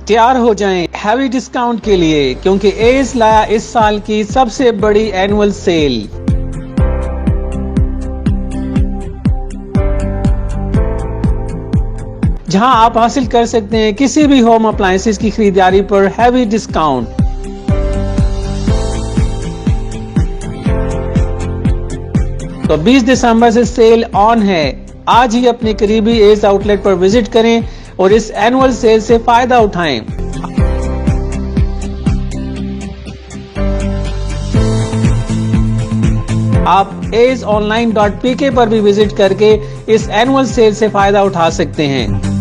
तैयार हो जाएं हैवी डिस्काउंट के लिए, क्योंकि एस लाया इस साल की सबसे बड़ी एनुअल सेल। जहां आप हासिल कर सकते हैं किसी भी होम अप्लायंसेस की खरीदारी पर हैवी डिस्काउंट। तो 20 दिसंबर से सेल ऑन है। आज ही अपने करीबी एस आउटलेट पर विजिट करें और इस एनुअल सेल से फायदा उठाएं। आप aceonline.pk पर भी विजिट करके इस एनुअल सेल से फायदा उठा सकते हैं।